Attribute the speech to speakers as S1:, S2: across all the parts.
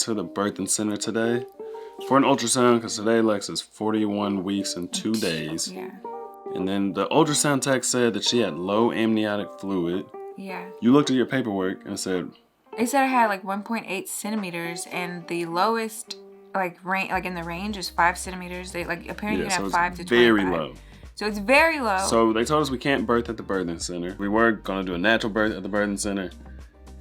S1: to the birthing center today for an ultrasound because today Lex is 41 weeks and 2 days.
S2: Yeah.
S1: And then the ultrasound tech said that she had low amniotic fluid.
S2: Yeah.
S1: You looked at your paperwork and it said
S2: I had like 1.8 centimeters, and the lowest in the range is 5 centimeters. They apparently
S1: so
S2: have
S1: it's
S2: 5 to 25.
S1: very low.
S2: So it's very low.
S1: So they told us we can't birth at the birthing center. We were gonna do a natural birth at the birthing center.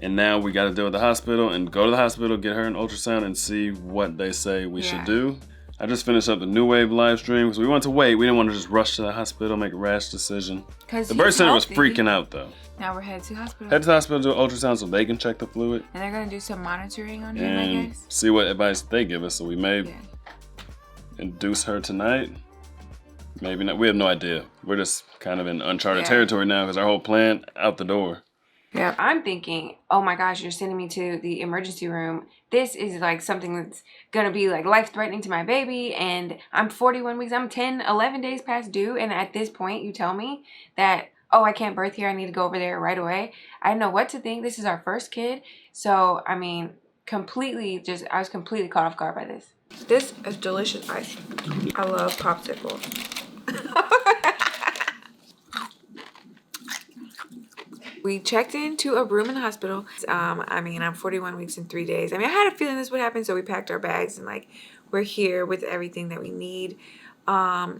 S1: And now we got to deal with the hospital and go to the hospital, get her an ultrasound, and see what they say we should do. I just finished up the New Wave live stream because we wanted to wait. We didn't want to just rush to the hospital, make a rash decision. The birth center was freaking out though.
S2: Now we're headed to the hospital.
S1: Head to the hospital, do an ultrasound so they can check the fluid.
S2: And they're going to do some monitoring on him, I guess.
S1: See what advice they give us. So we may induce her tonight. Maybe not. We have no idea. We're just kind of in uncharted territory now because our whole plan out the door.
S2: Yeah, I'm thinking, oh my gosh, you're sending me to the emergency room. This is like something that's going to be like life-threatening to my baby. And I'm 41 weeks, I'm 10, 11 days past due. And at this point, you tell me that, oh, I can't birth here. I need to go over there right away. I didn't know what to think. This is our first kid. So, I mean, I was completely caught off guard by this. This is delicious ice. I love popsicles. We checked into a room in the hospital. I'm 41 weeks and 3 days. I had a feeling this would happen, so we packed our bags and we're here with everything that we need.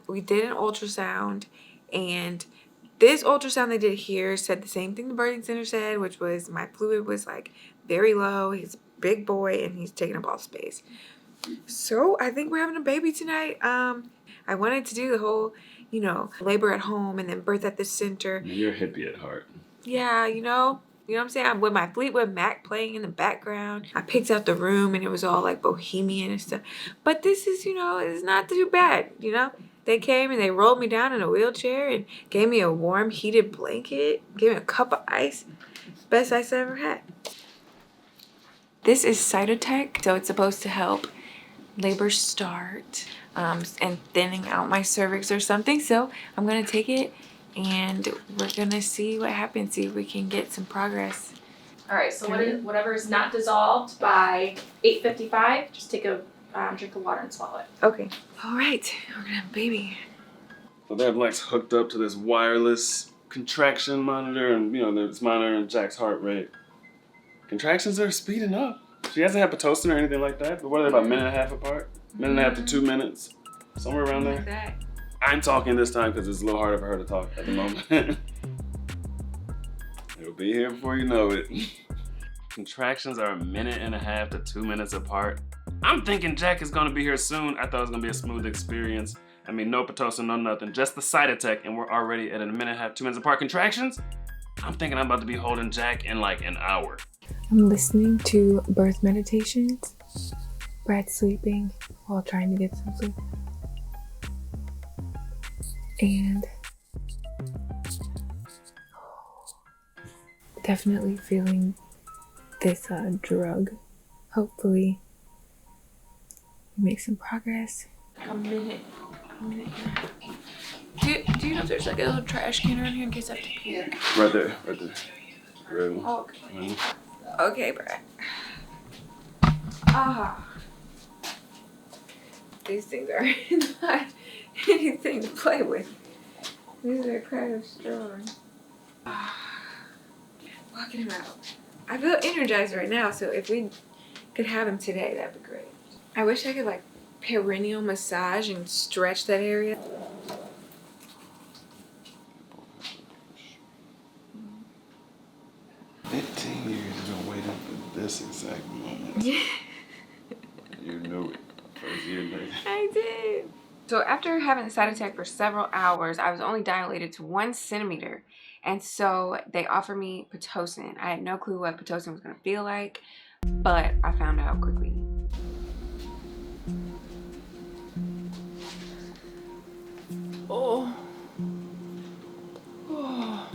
S2: We did an ultrasound, and this ultrasound they did here said the same thing the birthing center said, which was my fluid was very low. He's a big boy and he's taking up all space. So I think we're having a baby tonight. I wanted to do the whole, labor at home and then birth at the center.
S1: You're hippie at heart.
S2: Yeah, you know what I'm saying? I'm with my Fleetwood Mac playing in the background. I picked out the room and it was all bohemian and stuff. But this is, it's not too bad, They came and they rolled me down in a wheelchair and gave me a warm heated blanket, gave me a cup of ice. Best ice I ever had. This is Cytotec, so it's supposed to help labor start and thinning out my cervix or something. So I'm going to take it. And we're gonna see what happens, see if we can get some progress.
S3: All right, so whatever is not dissolved by 8:55, just take a drink of water and swallow it.
S2: Okay. All right, we're gonna have a baby.
S1: So they have Lex hooked up to this wireless contraction monitor, and it's monitoring Jack's heart rate. Contractions are speeding up. She hasn't had Pitocin or anything like that, but what are they, about a minute and a half apart? Minute and a half to 2 minutes, somewhere around there.
S2: Like that.
S1: I'm talking this time because it's a little harder for her to talk at the moment. It'll be here before you know it. Contractions are a minute and a half to 2 minutes apart. I'm thinking Jack is gonna be here soon. I thought it was gonna be a smooth experience. No Pitocin, no nothing, just the Cytotec, and we're already at a minute and a half, 2 minutes apart. Contractions? I'm thinking I'm about to be holding Jack in an hour.
S2: I'm listening to birth meditations. Brad's sleeping while trying to get some sleep. And definitely feeling this drug. Hopefully we make some progress. A minute and a half. Do you know if there's a little trash can around here in case I have to puke?
S1: Right there. Really?
S2: Oh, okay. Okay, Brad. These things are not anything to play with. These are kind of strong. Walking him out. I feel energized right now, so if we could have him today, that'd be great. I wish I could perineal massage and stretch that area.
S1: 15 years you've been waiting for this exact moment. You knew it. First year later.
S2: I did. So after having the Cytotec for several hours, I was only dilated to 1 centimeter. And so they offered me Pitocin. I had no clue what Pitocin was going to feel like, but I found out quickly. Oh. Oh.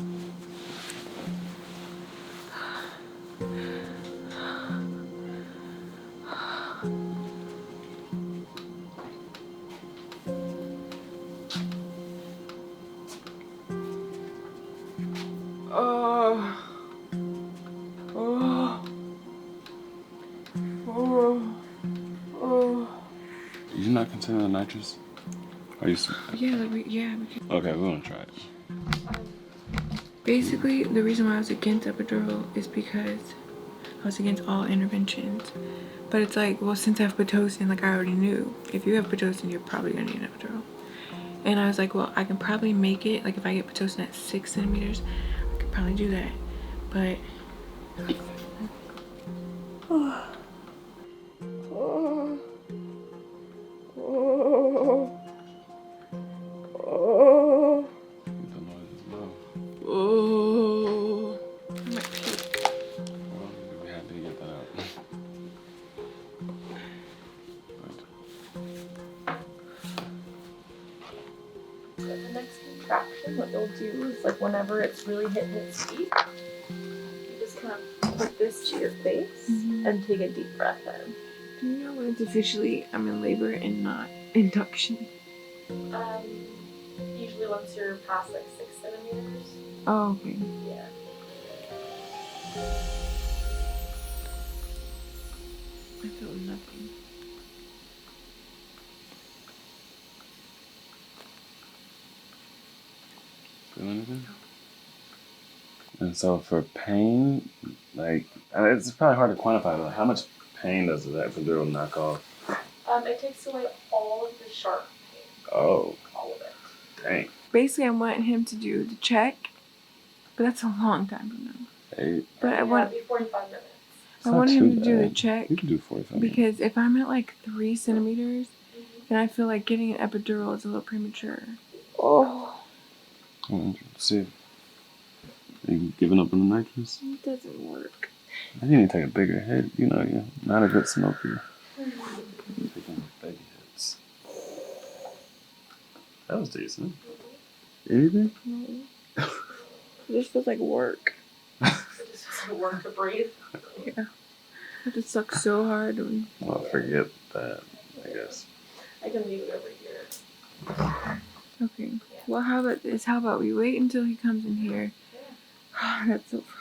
S2: Oh. Oh. Oh.
S1: 10 on nitrous? Are you?
S2: Yeah, we can.
S1: Okay, we're gonna try it.
S2: Basically, the reason why I was against epidural is because I was against all interventions. But it's like, well, since I have Pitocin, like I already knew, if you have Pitocin, you're probably gonna need an epidural. And I was like, well, I can probably make it. Like if I get Pitocin at 6 centimeters, I could probably do that. But
S1: The noise is low.
S2: oh, I might puke.
S1: Well, we'll be happy to get that out.
S3: So the next contraction, what you'll do is like whenever it's really hitting its peak, you just kind of put this to your face and take a deep breath in.
S2: Do you know when it's officially I'm in labor and not induction?
S3: Usually once you're past like 6 centimeters.
S2: Oh, okay.
S3: Yeah.
S2: I feel nothing.
S1: Feel anything? And so for pain, like it's probably hard to quantify. But how much pain does the epidural knock off?
S3: It takes away all of the sharp pain.
S1: Oh,
S3: All of it.
S1: dang.
S2: Basically, I want him to do the check, but that's a long time from now.
S1: Hey,
S2: But I
S3: It'd
S2: want
S3: be 45 minutes.
S1: it's
S2: I
S1: not
S2: want
S1: too
S2: him to do the
S1: bad.
S2: check
S1: You can do 45 minutes.
S2: because if I'm at like 3 centimeters, then I feel like getting an epidural is a little premature.
S3: Oh.
S1: See if you giving up on the nitrous.
S2: It doesn't work.
S1: I need to take a bigger hit. You know, you're not a good smoker. You're taking baby hits. That was decent. Anything?
S2: No. It just feels like work.
S3: It just doesn't work to breathe.
S2: Yeah. I have to suck so hard. And...
S1: Well, forget that, I guess.
S3: I can leave it over here.
S2: Okay. Well, how about this? How about we wait until he comes in here? That's so far.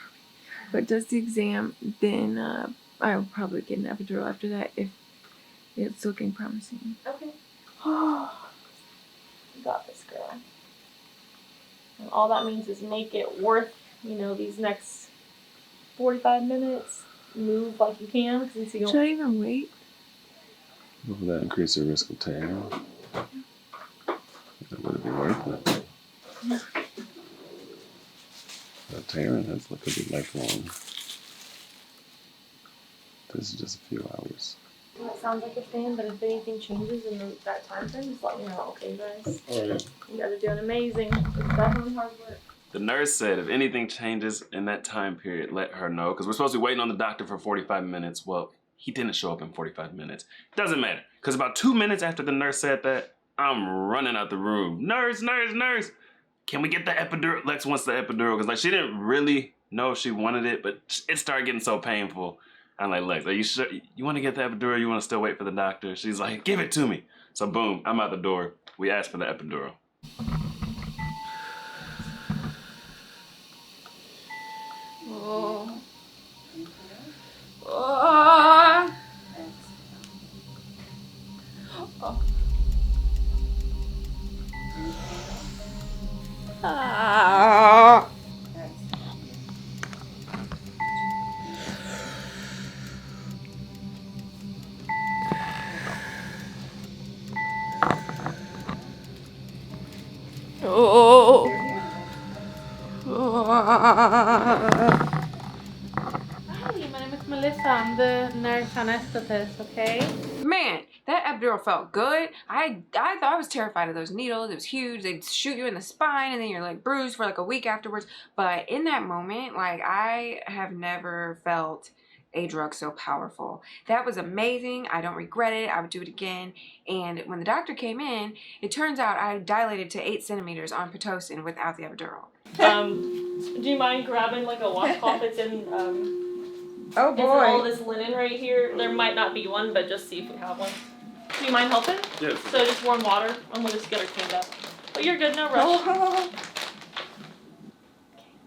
S2: But does the exam, then I will probably get an epidural after that if it's looking promising.
S3: Okay. You got this, girl. And all that means is make it worth, these next 45 minutes. Move like you can, because you
S2: Should I even wait?
S1: Will that increase the risk of tearing? Would it be worth it?
S2: Yeah.
S1: The tearing has could be lifelong. This is just a few hours.
S3: Well, it sounds like a fan, but if anything changes in that time frame, just let me know, okay, guys?
S1: Oh, yeah.
S3: You guys are doing amazing. It's definitely hard work.
S1: The nurse said if anything changes in that time period, let her know. Because we're supposed to be waiting on the doctor for 45 minutes. Well, he didn't show up in 45 minutes. Doesn't matter. Because about 2 minutes after the nurse said that, I'm running out the room. Nurse, nurse, nurse. Can we get the epidural? Lex wants the epidural. Because she didn't really know if she wanted it. But it started getting so painful. I'm like, Lex, are you sure? You want to get the epidural? You want to still wait for the doctor? She's like, give it to me. So boom, I'm out the door. We asked for the epidural.
S2: Oh. Oh. Oh. Ah. Oh.
S3: Hi, my name is Melissa. I'm the nurse anesthetist, okay?
S2: Man, that epidural felt good. I thought I was terrified of those needles. It was huge. They'd shoot you in the spine and then you're like bruised for like a week afterwards. But in that moment, like I have never felt a drug so powerful. That was amazing. I don't regret it. I would do it again. And when the doctor came in, it turns out I dilated to 8 centimeters on Pitocin without the epidural.
S3: Do you mind grabbing like a washcloth that's in
S2: Oh
S3: it's in all this linen right here? There might not be one, but just see if we have one. Do you mind helping?
S1: Yes.
S3: So just warm water and we'll just get her cleaned up. But you're good, no rush. Okay,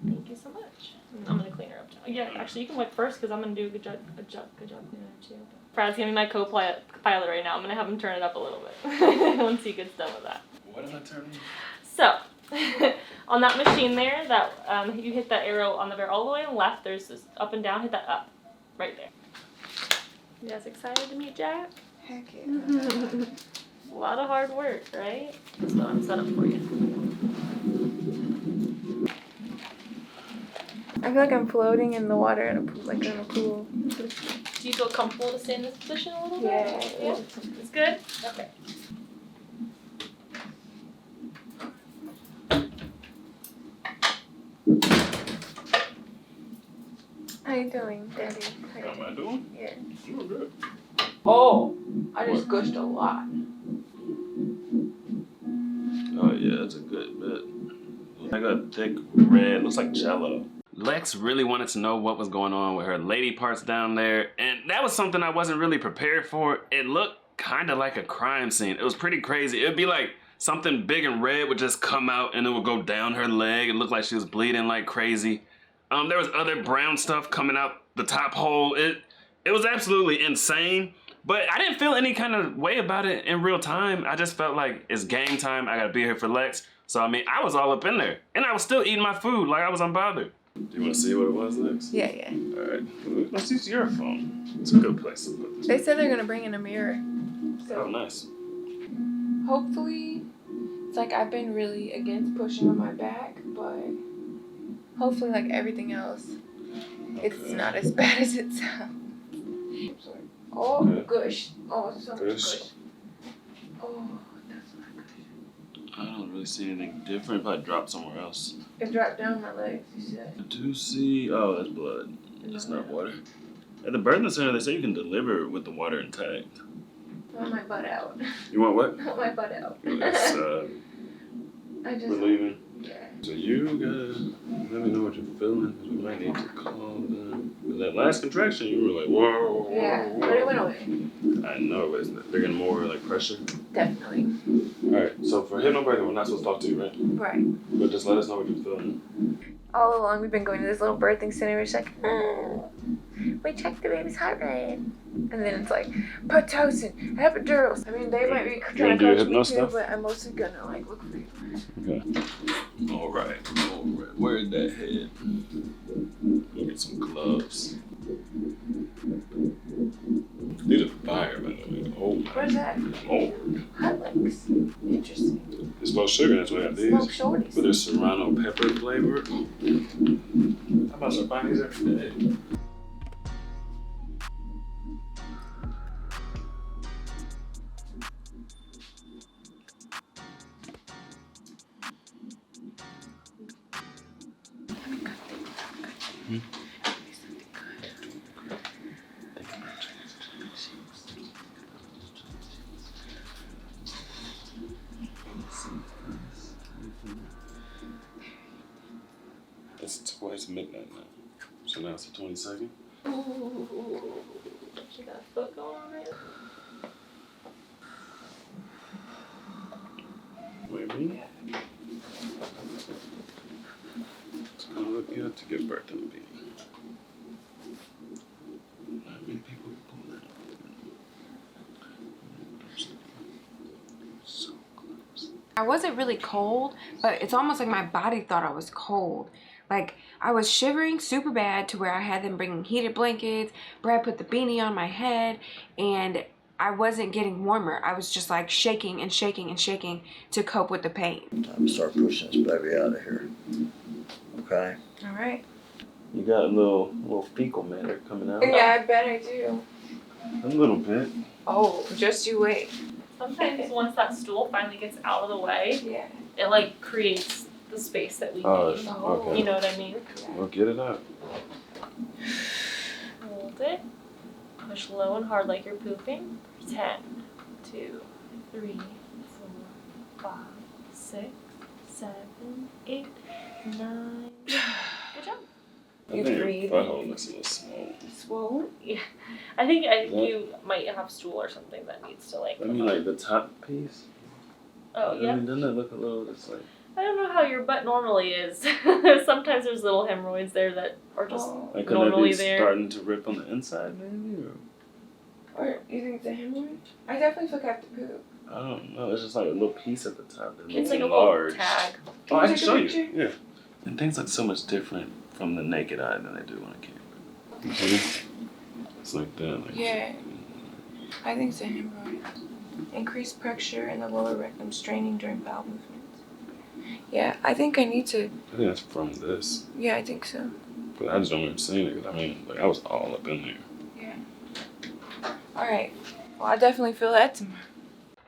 S3: thank you so much. I'm gonna clean her up now. Yeah, actually, you can wipe first because I'm gonna do a good job cleaning her too. Brad's giving me my co-pilot right now. I'm gonna have him turn it up a little bit once he gets done with that.
S1: What am I turning?
S3: So, on that machine there, that you hit that arrow on the very all the way on the left. There's this up and down. Hit that up, right there. You guys excited to meet Jack?
S2: Heck yeah.
S3: A lot of hard work, right? That's what I'm set up for you.
S2: I feel like I'm floating in the water in a pool, like in a pool.
S3: Do you feel comfortable to stay in this position a little bit?
S2: Yeah.
S3: It's good? Okay.
S2: How you doing, Daddy?
S1: How am I doing?
S2: Yeah.
S1: I'm doing good.
S2: Oh, I just gushed a lot.
S1: Oh yeah, that's a good bit. I got thick red, looks like jello. Lex really wanted to know what was going on with her lady parts down there, and that was something I wasn't really prepared for. It looked kind of like a crime scene. It was pretty crazy. It would be like something big and red would just come out and it would go down her leg. It looked like she was bleeding like crazy. There was other brown stuff coming out the top hole. It was absolutely insane, but I didn't feel any kind of way about it in real time. I just felt like it's game time. I gotta be here for Lex. So, I mean, I was all up in there, and I was still eating my food like I was unbothered. Do you want to see what it was, Lex?
S2: Yeah.
S1: All right, let's use your phone. It's a good place to put this.
S2: They said they're gonna bring in a mirror.
S1: Oh, nice.
S2: Hopefully, it's like I've been really against pushing on my back, but hopefully, like everything else, it's not as bad as it sounds. Oh,
S1: Okay.
S2: gush. Oh, so much
S1: Gush.
S2: gush. Oh, that's not gush.
S1: I don't really see anything different. Probably dropped somewhere else.
S2: It dropped down my legs, you said.
S1: I do see. Oh, that's blood. That's not water. At the birthing center, they say you can deliver with the water intact.
S2: I want my butt out.
S1: You want what?
S2: I want my butt out.
S1: That's
S2: I just.
S1: relieving.
S2: Yeah.
S1: So you gotta let me know what you're feeling, because we might need to call them. With that last contraction, you were like, whoa, whoa,
S2: Yeah,
S1: whoa.
S2: but it went away.
S1: I know, but they're getting more like pressure.
S2: Definitely.
S1: Alright, so for hypnobirthing, we're not supposed to talk to you, right?
S2: Right.
S1: But just let us know what you're feeling.
S2: All along, we've been going to this little birthing center. It's like, we checked the baby's heart rate. And then it's like, Pitocin, epidurals. I mean, they might be trying to
S1: do
S2: coach
S1: hypno
S2: me
S1: stuff?
S2: too, but I'm mostly gonna like look for you.
S1: Okay. Alright. Where's that head? Get some gloves. These are fire, by the way. Oh my
S2: Where's that?
S1: Lord.
S2: Hot links. Interesting.
S1: It's low sugar, that's why I have these.
S2: Smoke shorties.
S1: But there's serrano pepper flavor. I must have buying these every day. It's midnight now. So now it's the 22nd.
S3: Ooh, she got a foot going on it.
S1: Wait, me? It's gonna look good to give birth to a baby. Not many people pull that off. So close.
S2: I wasn't really cold, but it's almost like my body thought I was cold. Like, I was shivering super bad to where I had them bring heated blankets. Brad put the beanie on my head, and I wasn't getting warmer. I was just like shaking and shaking and shaking to cope with the pain.
S4: Time to start pushing this baby out of here. Okay?
S2: All right.
S1: You got a little fecal matter coming out.
S2: Yeah, I bet I do.
S1: A little bit.
S2: Oh, just you wait.
S3: Sometimes once that stool finally gets out of the way,
S2: Yeah.
S3: it like creates the space that we
S1: Oh,
S3: need.
S1: okay.
S3: You know what I mean?
S1: Well, get it out.
S3: Hold it. Push low and hard like you're pooping. 10, 2, 3, 4, 5, 6, 7, 8, 9. Good job.
S1: I
S2: You
S1: think your
S2: breathe.
S1: butthole looks a little small.
S2: Swollen?
S3: Yeah. I think you might have stool or something that needs to like.
S1: I mean, like the top piece.
S3: Oh
S1: I
S3: yeah.
S1: mean, doesn't it look a little? It's like.
S3: I don't know how your butt normally is. Sometimes there's little hemorrhoids there that are just
S1: Like, could
S3: normally
S1: that be
S3: there.
S1: starting to rip on the inside, maybe?
S2: Or you think it's a hemorrhoid? I definitely feel like I have to poop.
S1: I don't know. It's just like a little piece at the top that
S3: It's
S1: looks
S3: like a little
S1: enlarged.
S3: tag.
S1: Oh, I can
S2: Take a
S1: show you.
S2: picture?
S1: Yeah. And things look so much different from the naked eye than they do on a camera. See? It's like that. Like,
S2: Yeah. I think it's a hemorrhoid. Increased pressure in the lower rectum, straining during bowel movements. Yeah, I think I need to.
S1: I think that's from this.
S2: Yeah, I think so.
S1: But I just don't remember seeing it. 'Cause I mean, like, I was all up in there.
S2: Yeah. All right. Well, I definitely feel that tomorrow.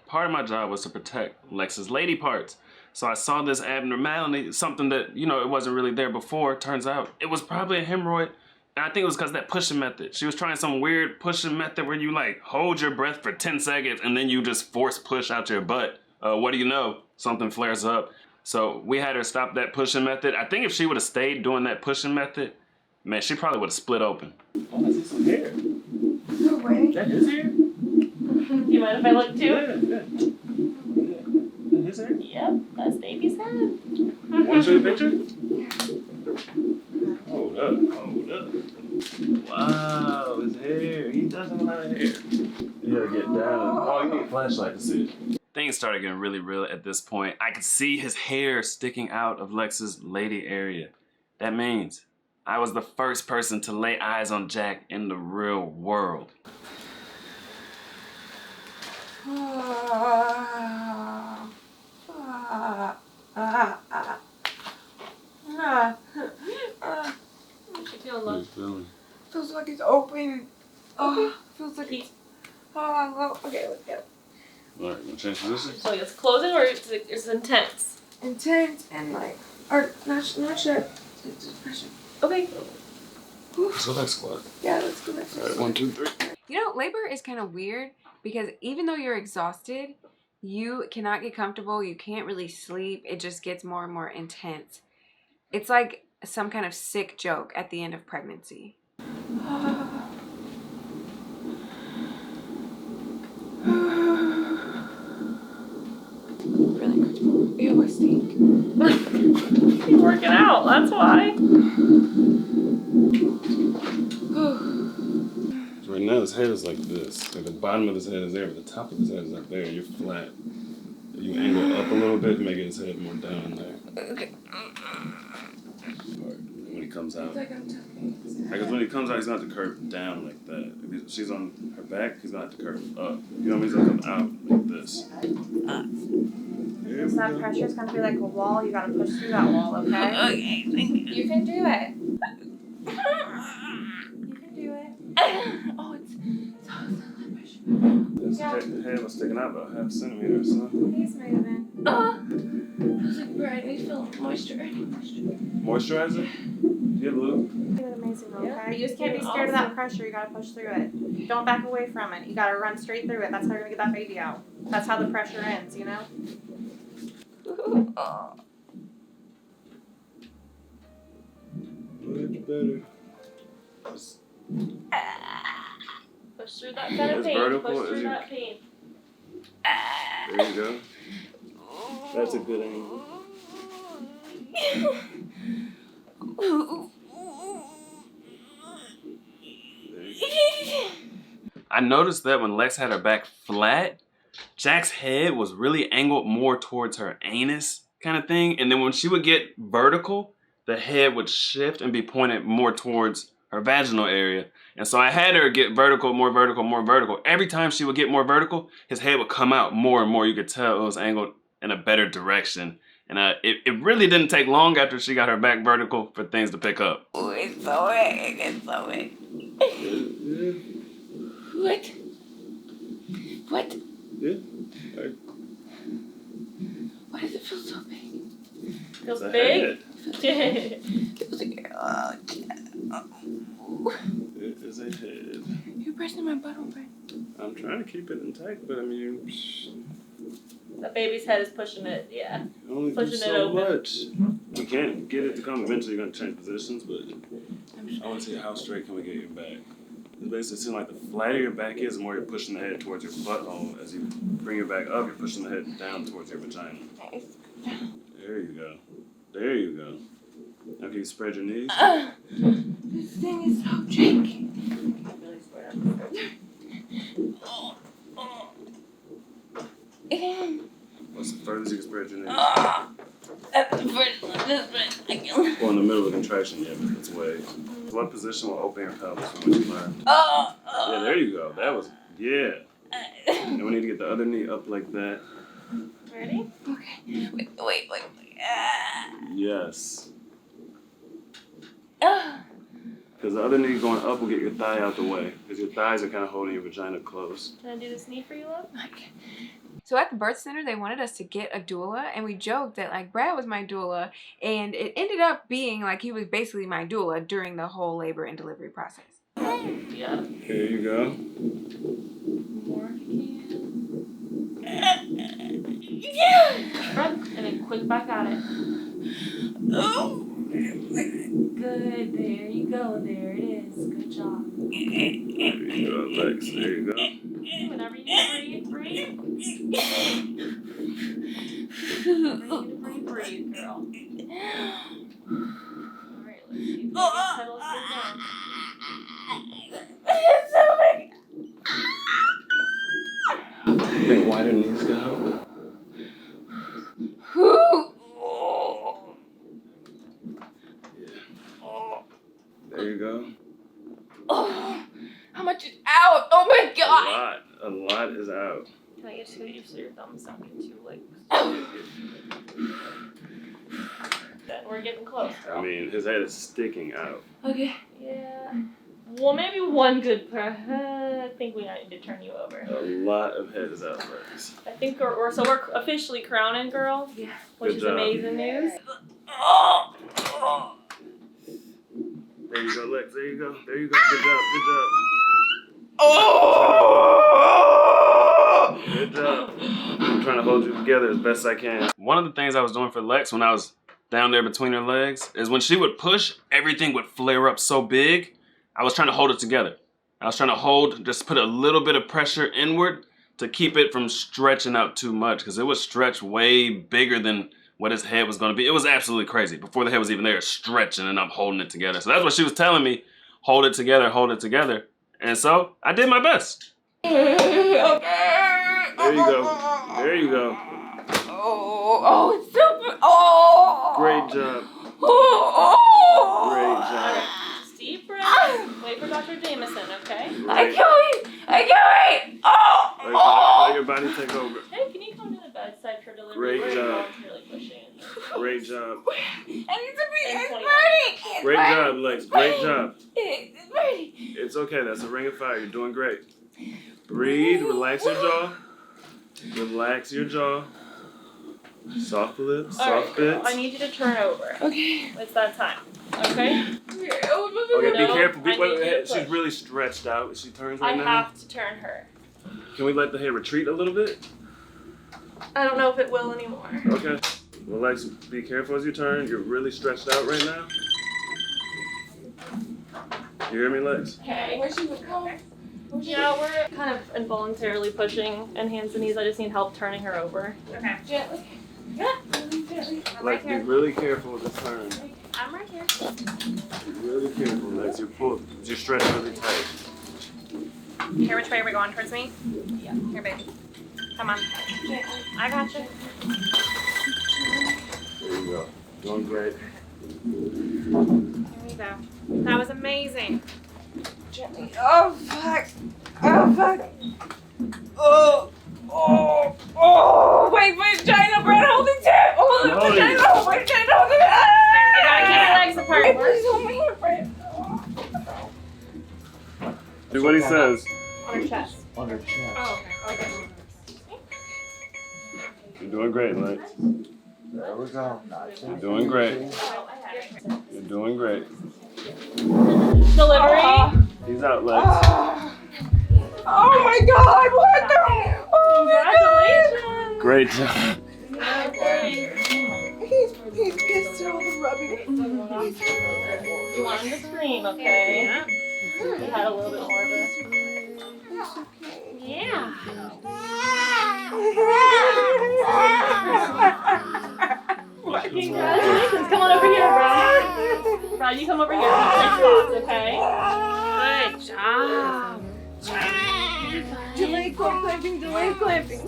S1: Part of my job was to protect Lex's lady parts. So I saw this abnormality, something that, you know, it wasn't really there before. Turns out it was probably a hemorrhoid. And I think it was because of that pushing method. She was trying some weird pushing method where you like hold your breath for 10 seconds and then you just force push out your butt. What do you know? Something flares up. So we had her stop that pushing method. I think if she would have stayed doing that pushing method, man, she probably would have split open. Oh, I see some hair.
S2: No way.
S1: That his hair?
S3: Do you mind if I look too?
S1: Yeah. That his hair?
S3: Yep, that's baby's head.
S1: Want to show you a picture? Hold up. Wow, his hair. He does have a lot of hair. You gotta get down. Oh, you need a flashlight to see it. Things started getting really real at this point. I could see his hair sticking out of Lex's lady area. That means I was the first person to lay eyes on Jack in the real world.
S3: What you feeling, love?
S2: Feels like it's open. Oh, feels like it's. Oh, I love. Okay, let's go.
S1: Alright, wanna change position?
S3: So it's closing or it's intense?
S2: Intense and like, or not shut. It's just pressure.
S3: Okay.
S1: Let's go back squat.
S2: Yeah, let's go next.
S1: Alright, 1, 2, 3.
S2: You know, labor is kind of weird because even though you're exhausted, you cannot get comfortable. You can't really sleep. It just gets more and more intense. It's like some kind of sick joke at the end of pregnancy. Really uncomfortable. Ew, I stink.
S3: You're working out, that's why.
S1: So right now his head is like this. Like the bottom of his head is there, but the top of his head is like there. You're flat. You angle up a little bit, making his head more down there.
S2: Okay.
S1: When he comes out.
S2: It's like I'm tucking.
S1: Because when he comes out, he's gonna have to curve down like that. If she's on her back, he's gonna have to curve up. You know what I mean? He's gonna come out like this.
S5: Because that pressure is going to be like a wall. You got to push through that wall, okay?
S2: Okay, thank you.
S5: You can do it. You can do it.
S2: Oh, it's
S1: His head was sticking out about 0.5 centimeter or so.
S5: He's moving.
S2: I was like, bro, I need to feel moisture. I need moisture.
S1: Moisturizer? Do you have lube?
S5: You're amazing, okay? You just can't be scared of that pressure. You got to push through it. Don't back away from it. You got to run straight through it. That's how you're going to get that baby out. That's how the pressure ends, you know?
S2: Oh.
S1: Much better.
S3: Push through that kind of
S1: It's
S3: pain.
S1: vertical,
S3: Push through
S1: is it?
S3: that pain.
S1: There you go. That's a good angle. I noticed that when Lex had her back flat, Jack's head was really angled more towards her anus kind of thing. And then when she would get vertical, the head would shift and be pointed more towards her vaginal area. And so I had her get vertical, more vertical, more vertical. Every time she would get more vertical, his head would come out more and more. You could tell it was angled in a better direction. And it really didn't take long after she got her back vertical for things to pick up.
S2: Oh, it's so wet. It's so wet. What? What?
S1: Yeah.
S2: Why does it feel so big?
S3: Feels
S1: It's a
S3: big?
S1: head.
S2: It feels like,
S1: It is a head.
S2: You're pressing my butt open.
S1: I'm trying to keep it intact, but I mean,
S3: The baby's head is pushing it, yeah.
S1: you only do
S3: Pushing it
S1: so
S3: open.
S1: much. You can't get it to come. Eventually, you're gonna change positions, but I want to see how straight can we get your back. It basically seems like the flatter your back is, the more you're pushing the head towards your butthole. As you bring your back up, you're pushing the head down towards your vagina. There you go. There you go. Now can you spread your knees?
S2: This thing is so janky.
S1: What's the furthest you can spread your knees?
S2: That's the first one. This one.
S1: Well, in the middle of a contraction, yeah, but it's way. What position will open your pelvis from what you learned? Yeah, there you go. That was, yeah. And we need to get the other knee up like that.
S3: Ready?
S2: Okay. Wait.
S1: Yes. Because the other knee going up will get your thigh out the way. Because your thighs are kind of holding your vagina close.
S3: Can I do this knee for you, love?
S2: Okay. So at the birth center, they wanted us to get a doula, and we joked that like Brad was my doula, and it ended up being like he was basically my doula during the whole labor and delivery process.
S3: Yeah.
S1: Here you go.
S3: More if you can. Yeah. Breath, and then quick back at it.
S2: Oh.
S3: Good. There you go. There it is. Good job.
S1: There you go, Lex. There you go.
S3: Whenever you breathe. Breathe, girl. Alright, let's see if we can settle this down.
S1: Think wider knees go. There you go.
S2: Oh, how much is out? Oh my god!
S1: A lot is out.
S3: Can I get you so your thumbs don't get too like. Then we're getting close.
S1: I mean, his head is sticking out.
S2: Okay.
S3: Yeah. Well, maybe one good I think we need to turn you over.
S1: A lot of head is out, Lex.
S3: I think we're officially crowning, girl.
S2: Yeah.
S3: Which
S1: Good
S3: is
S1: job.
S3: amazing news.
S1: There you go, Lex. There you go. There you go. Good job. Good job. Good job. I'm trying to hold you together as best I can. One of the things I was doing for Lex when I was down there between her legs is when she would push, everything would flare up so big. I was trying to hold it together. I was trying to just put a little bit of pressure inward to keep it from stretching out too much, because it was stretched way bigger than what his head was going to be. It was absolutely crazy. Before the head was even there, stretching, and I'm holding it together. So that's what she was telling me. Hold it together, hold it together. And so I did my best. There you go. There you go.
S2: Oh, it's so. Oh.
S1: Great job.
S2: Oh.
S1: Great job.
S3: Just deep breath. Wait for Dr. Jameson, okay?
S2: I can't wait. Oh.
S1: Let your body take over.
S3: Hey, can you come to the bedside for delivery?
S1: Great
S3: We're
S1: job.
S3: voluntarily pushing.
S1: Great job.
S2: I need to be. It's
S3: 21.
S2: burning.
S1: Great job, Lex. Great job.
S2: It's burning.
S1: It's okay. That's a ring of fire. You're doing great. Breathe. Relax your jaw. Relax your jaw. Soft lips. Soft bits.
S3: I need you to turn over.
S2: Okay.
S3: It's that time. Okay?
S1: Okay, be
S3: No,
S1: careful.
S3: I need you to
S1: She's
S3: push.
S1: really stretched out. She turns
S3: I
S1: right now.
S3: have to turn her.
S1: Can we let the head retreat a little bit?
S3: I don't know if it will anymore.
S1: Okay. Well, Lex, be careful as you turn. You're really stretched out right now. You hear me, Lex?
S3: Okay.
S2: Where she would go?
S3: Yeah, we're kind of involuntarily pushing and hands and knees. I just need help turning her over. Okay.
S2: Gently. Gently.
S1: Lex, be really careful with the turn.
S3: I'm right here.
S1: Be really careful, Lex. You're stretched really tight.
S3: Here, which way are we going? Towards me? Yeah. Here, baby. Come on. I got you.
S1: There you go. Doing great.
S3: Here we go. That was amazing.
S2: Gently. Oh fuck. Oh fuck. Oh. Wait, vagina, Brad, hold it tight. Hold it, vagina, hold it tight. Hold it.
S3: You gotta keep your legs apart.
S2: Please hold me here, Brad.
S1: Do what he says.
S3: On her chest.
S4: On her chest.
S3: Oh, okay.
S1: You're doing great, Lex.
S4: There we go. Nice.
S1: You're doing great. You're doing great.
S3: Delivery.
S1: He's out, Lex.
S2: Oh my god, what the? Oh my
S3: Congratulations.
S1: Great job.
S2: god. He's pissed at all the rubbing.
S3: You want him to scream, okay? Yeah. We had a little bit more of a. Yeah. Congratulations. Come on over here, bro. Bro, you come over here. Switch spots, okay? Good job.
S2: Delay clamping, delay clamping.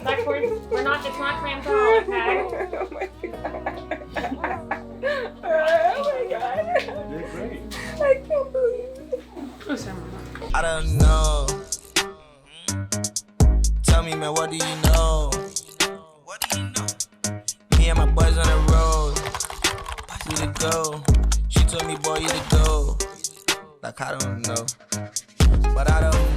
S3: Backwards. It's not cramped at all, okay?
S2: Oh my god. Oh my god.
S1: You did great.
S2: I can't believe it.
S6: I don't know. Tell me, man, what do you know? What do you know? Me and my boys on the road. We to go. She told me, boy, you to go. Like, I don't know. But I don't know.